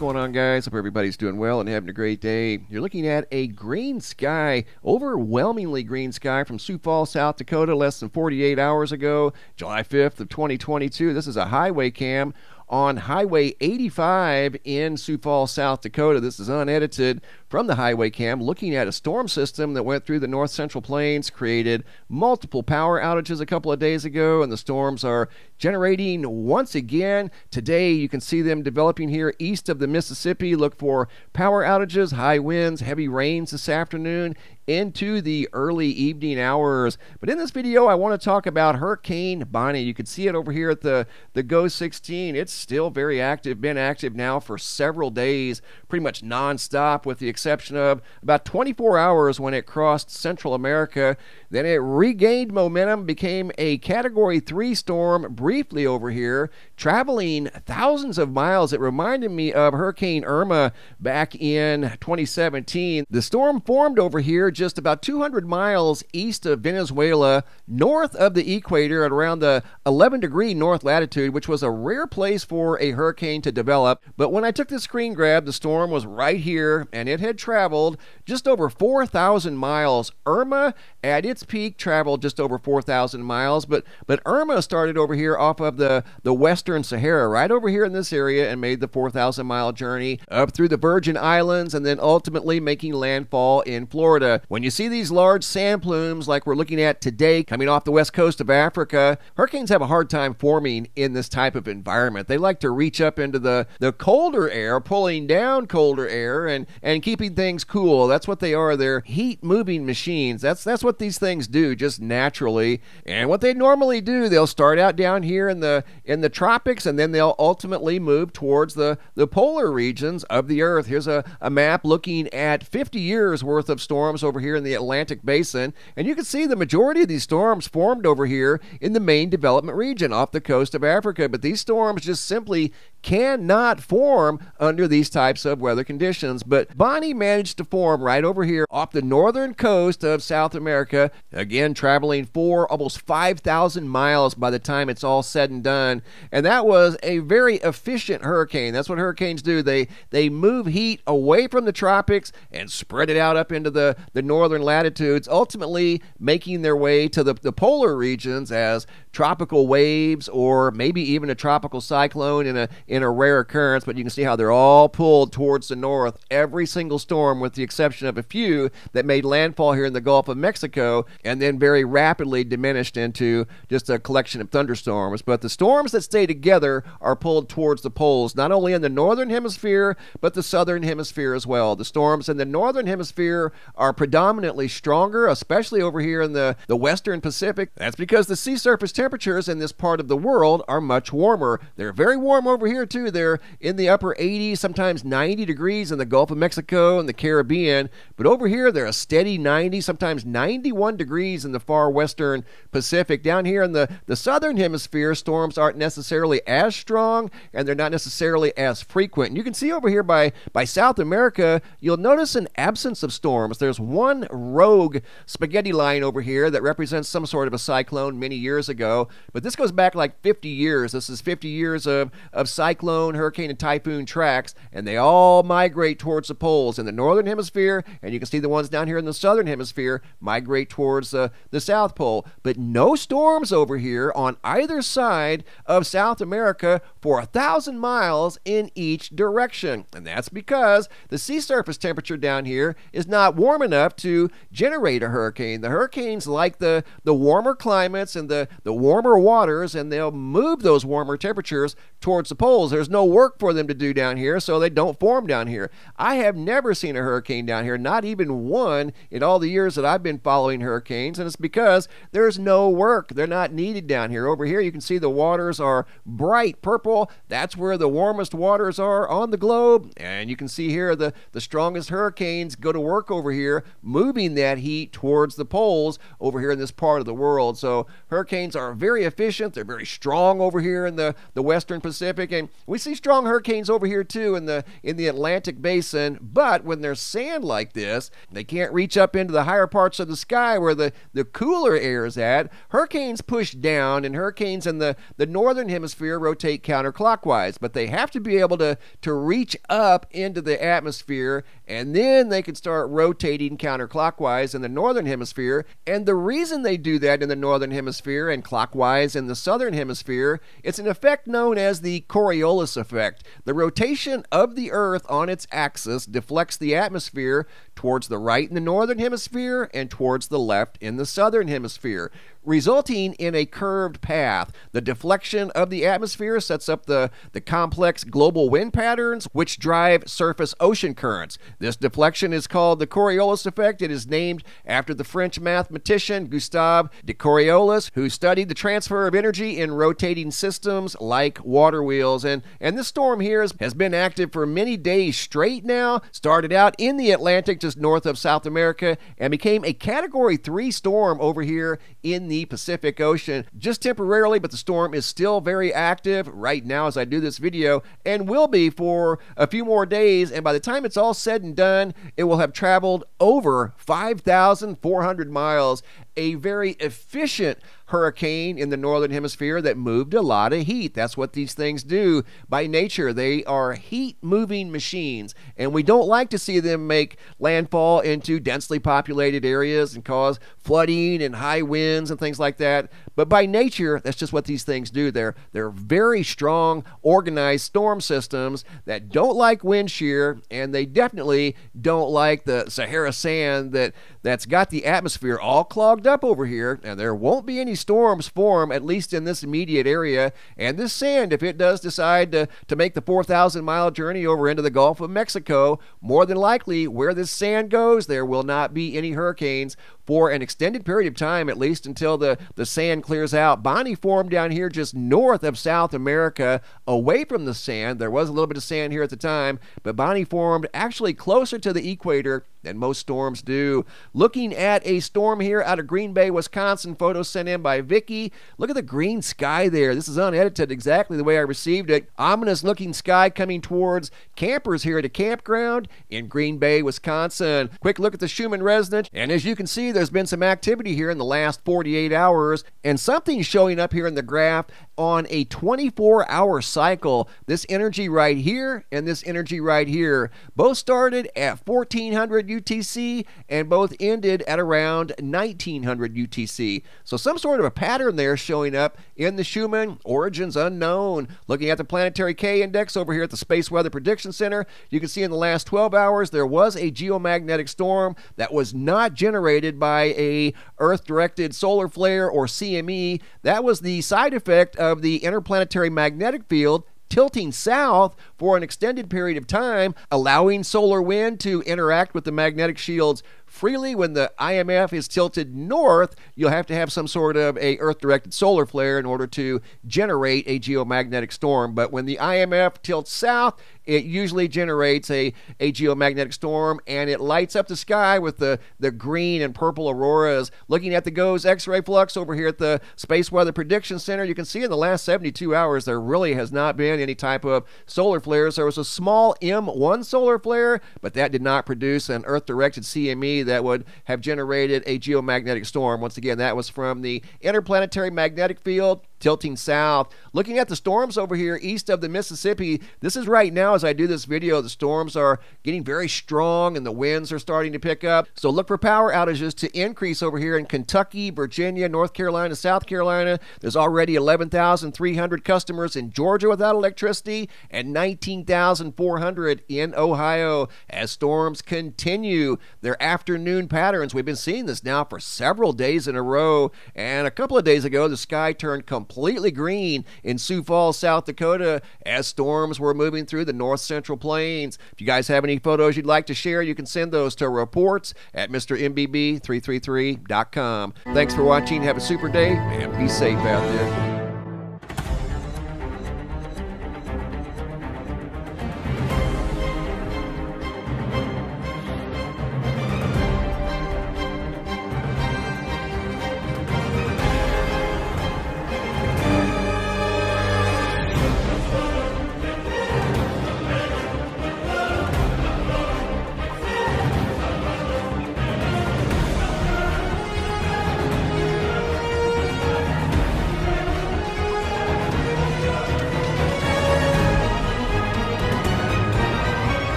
going on, guys? Hope everybody's doing well and having a great day. You're looking at a green sky, overwhelmingly green sky from Sioux Falls, South Dakota, less than 48 hours ago, July 5th of 2022. This is a highway cam on Highway 85 in Sioux Falls, South Dakota. This is unedited from the highway cam, looking at a storm system that went through the north central plains, created multiple power outages a couple of days ago, and the storms are generating once again. Today, you can see them developing here east of the Mississippi. Look for power outages, high winds, heavy rains this afternoon into the early evening hours. But in this video, I want to talk about Hurricane Bonnie. You can see it over here at the GO 16. It's still very active, been active now for several days, pretty much nonstop, with the exception of about 24 hours when it crossed Central America. Then it regained momentum, became a Category 3 storm briefly over here, traveling thousands of miles. It reminded me of Hurricane Irma back in 2017. The storm formed over here just about 200 miles east of Venezuela, north of the equator at around the 11-degree north latitude, which was a rare place for a hurricane to develop. But when I took the screen grab, the storm was right here, and it had traveled just over 4,000 miles. Irma, at its peak, traveled just over 4,000 miles, but Irma started over here off of the Western Sahara, right over here in this area, and made the 4,000-mile journey up through the Virgin Islands, and then ultimately making landfall in Florida. When you see these large sand plumes like we're looking at today coming off the west coast of Africa, hurricanes have a hard time forming in this type of environment. They like to reach up into the colder air, pulling down colder air and keeping things cool. That's what they are. They're heat-moving machines. That's what these things do just naturally. And what they normally do, they'll start out down here in the tropics, and then they'll ultimately move towards the polar regions of the Earth. Here's a map looking at 50 years worth of storms over here in the Atlantic Basin, and you can see the majority of these storms formed over here in the main development region off the coast of Africa. But these storms just simply cannot form under these types of weather conditions. But Bonnie managed to form right over here off the northern coast of South America, again traveling almost 5,000 miles by the time it's all said and done. And that was a very efficient hurricane. That's what hurricanes do. They move heat away from the tropics and spread it out up into the northern latitudes, ultimately making their way to the polar regions as tropical waves, or maybe even a tropical cyclone in a rare occurrence. But you can see how they're all pulled towards the north. Every single storm, with the exception of a few that made landfall here in the Gulf of Mexico and then very rapidly diminished into just a collection of thunderstorms. But the storms that stay together are pulled towards the poles, not only in the northern hemisphere, but the southern hemisphere as well. The storms in the northern hemisphere are predominantly stronger, especially over here in the western Pacific. That's because the sea surface temperatures in this part of the world are much warmer. They're very warm over here too. They're in the upper 80s, sometimes 90 degrees in the Gulf of Mexico and the Caribbean. But over here, they're a steady 90, sometimes 91 degrees in the far western Pacific. Down here in the southern hemisphere, storms aren't necessarily as strong, and they're not necessarily as frequent. And you can see over here by South America, you'll notice an absence of storms. There's one rogue spaghetti line over here that represents some sort of a cyclone many years ago, but this goes back like 50 years. This is 50 years of cyclone, hurricane, and typhoon tracks, and they all migrate towards the poles in the northern hemisphere, and you can see the ones down here in the southern hemisphere migrate towards the South Pole. But no storms over here on either side of South America for 1,000 miles in each direction. And that's because the sea surface temperature down here is not warm enough to generate a hurricane. The hurricanes like the warmer climates and the warmer waters, and they'll move those warmer temperatures towards the poles. There's no work for them to do down here, so they don't form down here. I have never seen a hurricane down here, not even one, in all the years that I've been following hurricanes, and it's because there's no work. They're not needed down here. Over here, you can see the waters are bright purple. That's where the warmest waters are on the globe, and you can see here the strongest hurricanes go to work over here, moving that heat towards the poles over here in this part of the world. So hurricanes are are very efficient. They're very strong over here in the Western Pacific, and we see strong hurricanes over here too in the Atlantic Basin. But when there's sand like this, they can't reach up into the higher parts of the sky where the cooler air is at. Hurricanes push down, and hurricanes in the northern hemisphere rotate counterclockwise, but they have to be able to reach up into the atmosphere, and then they can start rotating counterclockwise in the northern hemisphere. And the reason they do that in the northern hemisphere and clockwise in the southern hemisphere, it's an effect known as the Coriolis effect. The rotation of the Earth on its axis deflects the atmosphere towards the right in the northern hemisphere and towards the left in the southern hemisphere, resulting in a curved path. The deflection of the atmosphere sets up the complex global wind patterns, which drive surface ocean currents. This deflection is called the Coriolis effect. It is named after the French mathematician Gustave de Coriolis, who studied the transfer of energy in rotating systems like water wheels. And this storm here has been active for many days straight now. Started out in the Atlantic just north of South America and became a Category 3 storm over here in the Pacific Ocean just temporarily, but the storm is still very active right now as I do this video, and will be for a few more days. And by the time it's all said and done, it will have traveled over 5,400 miles. A very efficient hurricane in the northern hemisphere that moved a lot of heat. That's what these things do by nature. They are heat-moving machines, and we don't like to see them make landfall into densely populated areas and cause flooding and high winds and things like that. But by nature, that's just what these things do. They're very strong, organized storm systems that don't like wind shear, and they definitely don't like the Sahara sand that's got the atmosphere all clogged up over here, and there won't be any storms form, at least in this immediate area. And this sand, if it does decide to make the 4,000-mile journey over into the Gulf of Mexico, more than likely where this sand goes, there will not be any hurricanes for an extended period of time, at least until the sand clears out. Bonnie formed down here just north of South America, away from the sand. There was a little bit of sand here at the time, but Bonnie formed actually closer to the equator than most storms do. Looking at a storm here out of Green Bay, Wisconsin, photos sent in by Vicky. Look at the green sky there. This is unedited, exactly the way I received it. Ominous looking sky coming towards campers here at a campground in Green Bay, Wisconsin. Quick look at the Schumann resonance, and as you can see, there's been some activity here in the last 48 hours, and something showing up here in the graph on a 24-hour cycle. This energy right here and this energy right here both started at 1400 UTC and both ended at around 1900 UTC. So some sort of a pattern there showing up in the Schumann, origins unknown. Looking at the planetary K index over here at the Space Weather Prediction Center, you can see in the last 12 hours there was a geomagnetic storm that was not generated by a Earth-directed solar flare or CME. That was the side effect of the interplanetary magnetic field tilting south for an extended period of time, allowing solar wind to interact with the magnetic shields freely. When the IMF is tilted north, you'll have to have some sort of a Earth-directed solar flare in order to generate a geomagnetic storm. But when the IMF tilts south, it usually generates a geomagnetic storm, and it lights up the sky with the green and purple auroras. Looking at the GOES X-ray flux over here at the Space Weather Prediction Center, you can see in the last 72 hours there really has not been any type of solar flares. There was a small M1 solar flare, but that did not produce an Earth-directed CME that would have generated a geomagnetic storm. Once again, that was from the interplanetary magnetic field tilting south. Looking at the storms over here east of the Mississippi, this is right now as I do this video, the storms are getting very strong and the winds are starting to pick up. So look for power outages to increase over here in Kentucky, Virginia, North Carolina, South Carolina. There's already 11,300 customers in Georgia without electricity and 19,400 in Ohio as storms continue their afternoon patterns. We've been seeing this now for several days in a row, and a couple of days ago the sky turned completely green in Sioux Falls, South Dakota as storms were moving through the north central plains. If you guys have any photos you'd like to share, you can send those to reports at MrMBB333.com. Thanks for watching. Have a super day and be safe out there.